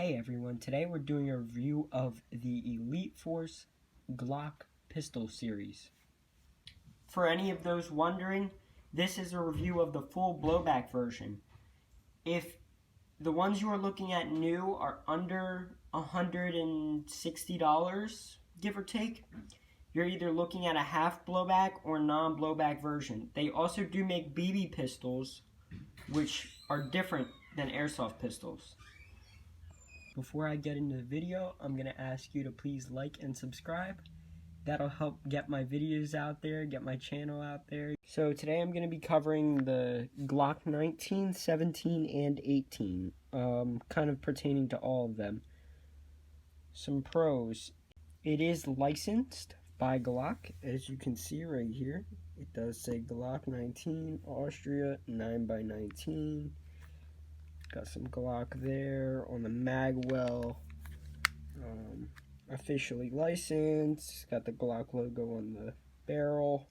Hey everyone, today we're doing a review of the Elite Force Glock pistol series. For any of those wondering, this is a review of the full blowback version. If the ones you are looking at new are under $160, give or take, you're either looking at a half blowback or non-blowback version. They also do make BB pistols, which are different than airsoft pistols. Before I get into the video, I'm going to ask you to please like and subscribe. That'll help get my videos out there, get my channel out there. So today I'm going to be covering the Glock 19, 17, and 18, kind of pertaining to all of them. Some pros. It is licensed by Glock, as you can see right here. It does say Glock 19, Austria, 9x19. Got some Glock there on the magwell. Officially licensed. Got the Glock logo on the barrel.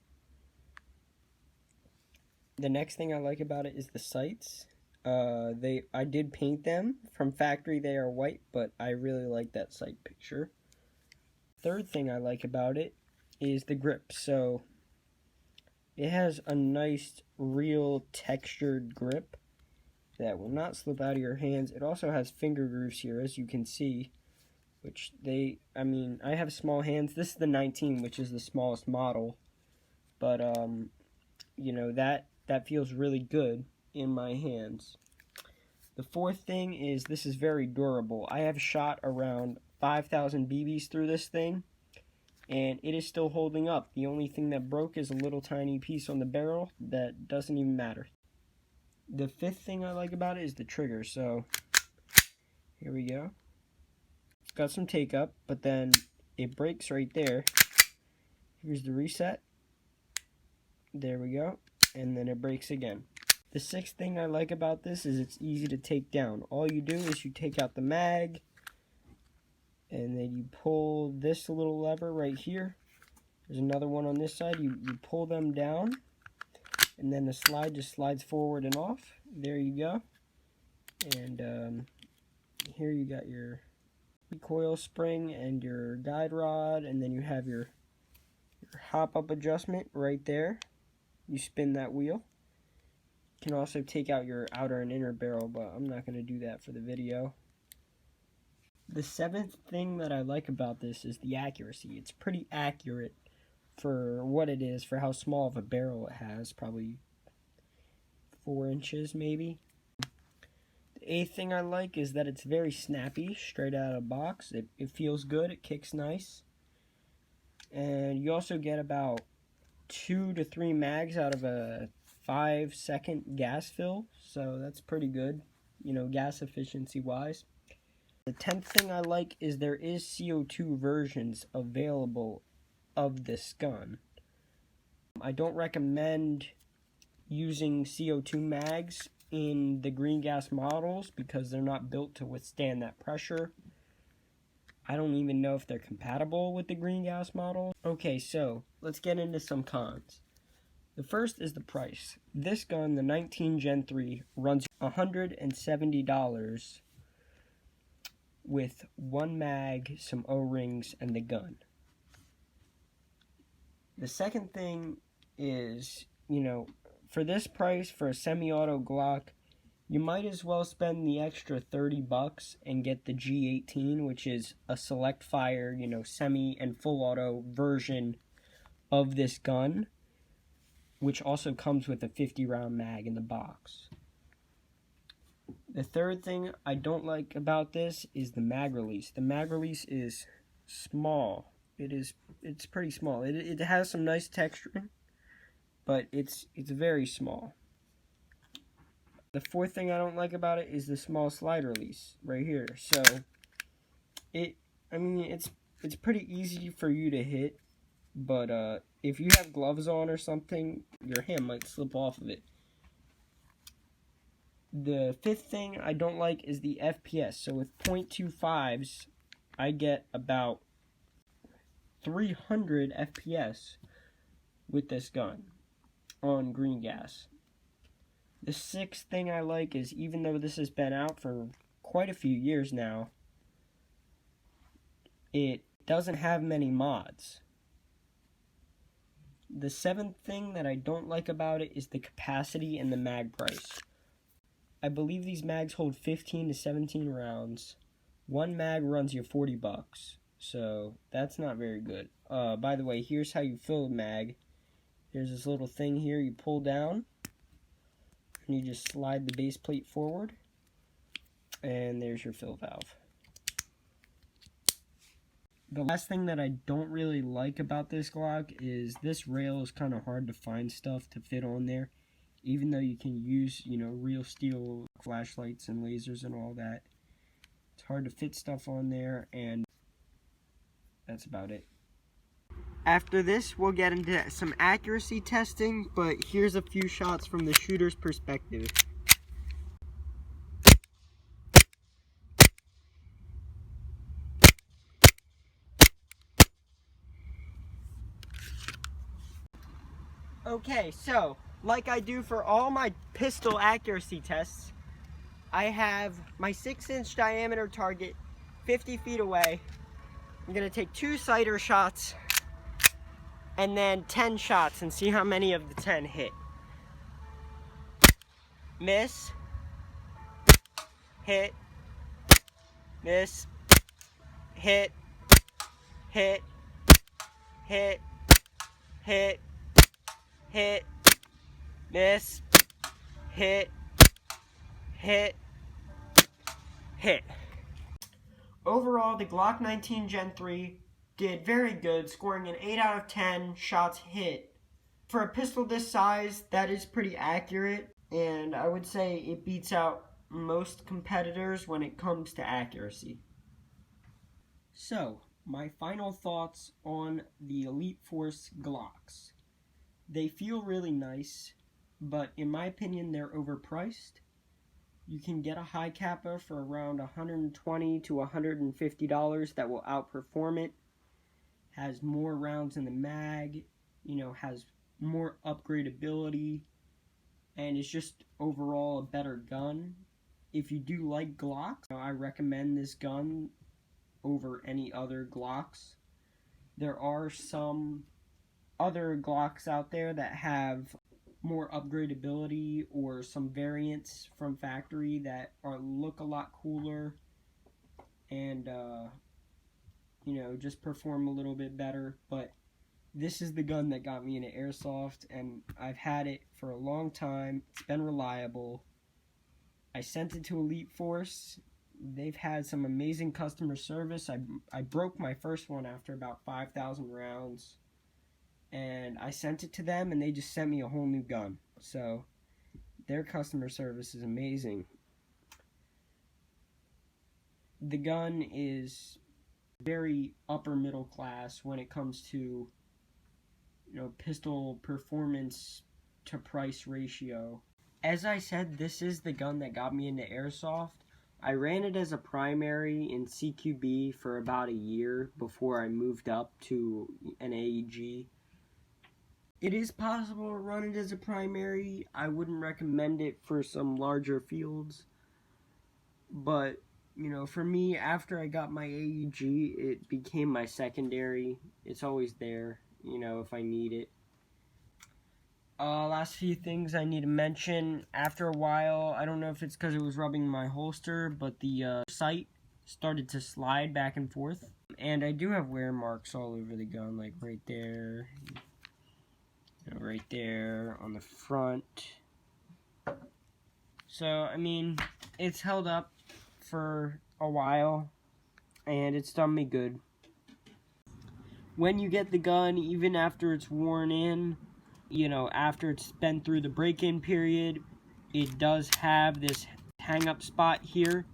The next thing I like about it is the sights. I did paint them. From factory they are white, but I really like that sight picture. Third thing I like about it is the grip. So it has a nice real textured grip that will not slip out of your hands. It also has finger grooves here, as you can see, which I have small hands. This is the 19, which is the smallest model, but you know, that feels really good in my hands. The fourth thing is this is very durable. I have shot around 5,000 BBs through this thing, and it is still holding up. The only thing that broke is a little tiny piece on the barrel that doesn't even matter. The fifth thing I like about it is the trigger. So here we go. It's got some take up, but then it breaks right there. Here's the reset. There we go. And then it breaks again. The sixth thing I like about this is it's easy to take down. All you do is you take out the mag, and then you pull this little lever right here. There's another one on this side. You pull them down, and then the slide just slides forward and off. There you go. And here you got your recoil spring and your guide rod, and then you have your hop-up adjustment right there. You spin that wheel. You can also take out your outer and inner barrel, but I'm not going to do that for the video. The seventh thing that I like about this is the accuracy. It's pretty accurate for what it is, for how small of a barrel it has, probably 4 inches maybe. The eighth thing I like is that it's very snappy, straight out of the box. It feels good, it kicks nice. And you also get about 2 to 3 mags out of a 5-second gas fill, so that's pretty good, you know, gas efficiency wise. The 10th thing I like is there is CO2 versions available of this gun. I don't recommend using CO2 mags in the green gas models because they're not built to withstand that pressure. I don't even know if they're compatible with the green gas model. Okay, so let's get into some cons. The first is the price. This gun, the 19 Gen 3, runs $170 with 1 mag, some O-rings, and the gun. The second thing is, you know, for this price, for a semi-auto Glock, you might as well spend the extra $30 and get the G18, which is a select fire, you know, semi and full auto version of this gun, which also comes with a 50-round mag in the box. The third thing I don't like about this is the mag release. The mag release is small. It's pretty small. It has some nice texturing, but it's very small. The fourth thing I don't like about it is the small slide release right here. So it's pretty easy for you to hit, but if you have gloves on or something, your hand might slip off of it. The fifth thing I don't like is the FPS. So with .25s, I get about 300 FPS with this gun on green gas. The sixth thing I like is, even though this has been out for quite a few years now, it doesn't have many mods. The 7th thing that I don't like about it is the capacity and the mag price. I believe these mags hold 15 to 17 rounds. One mag runs you $40, so that's not very good. By the way, here's how you fill a mag. There's this little thing here you pull down, and you just slide the base plate forward, and there's your fill valve. The last thing that I don't really like about this Glock is this rail is kind of hard to find stuff to fit on there. Even though you can use, real steel flashlights and lasers and all that. It's hard to fit stuff on there, and that's about it. After this, we'll get into some accuracy testing, but here's a few shots from the shooter's perspective. Okay, so, like I do for all my pistol accuracy tests, I have my 6-inch diameter target 50 feet away. I'm going to take 2 sighter shots and then 10 shots and see how many of the 10 hit. Miss, hit, miss, hit, hit, hit, hit, hit, miss, hit, hit, hit. Overall, the Glock 19 Gen 3 did very good, scoring an 8 out of 10 shots hit. For a pistol this size, that is pretty accurate, and I would say it beats out most competitors when it comes to accuracy. So, my final thoughts on the Elite Force Glocks. They feel really nice, but in my opinion, they're overpriced. You can get a high capper for around $120 to $150 that will outperform it. Has more rounds in the mag, has more upgradability, and is just overall a better gun. If you do like Glocks, I recommend this gun over any other Glocks. There are some other Glocks out there that have more upgradability or some variants from factory that look a lot cooler and just perform a little bit better, but this is the gun that got me into airsoft, and I've had it for a long time. It's been reliable. I sent it to Elite Force. They've had some amazing customer service. I broke my first one after about 5,000 rounds, and I sent it to them, and they just sent me a whole new gun. So their customer service is amazing. The gun is very upper middle class when it comes to pistol performance to price ratio. As I said, this is the gun that got me into airsoft. I ran it as a primary in CQB for about a year before I moved up to an AEG. It is possible to run it as a primary. I wouldn't recommend it for some larger fields, but for me, after I got my AEG, it became my secondary. It's always there, if I need it. Last few things I need to mention. After a while, I don't know if it's because it was rubbing my holster, but the sight started to slide back and forth. And I do have wear marks all over the gun, like right there, right there on the front. So, it's held up for a while, and it's done me good. When you get the gun, even after it's worn in, after it's been through the break-in period, it does have this hang-up spot here.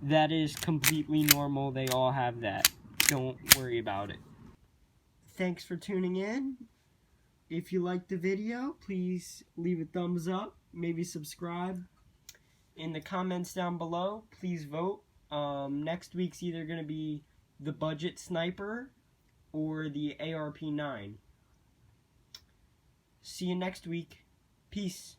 That is completely normal. They all have that. Don't worry about it. Thanks for tuning in. If you liked the video, please leave a thumbs up, maybe subscribe. In the comments down below, please vote. Next week's either going to be the Budget Sniper or the ARP9. See you next week. Peace.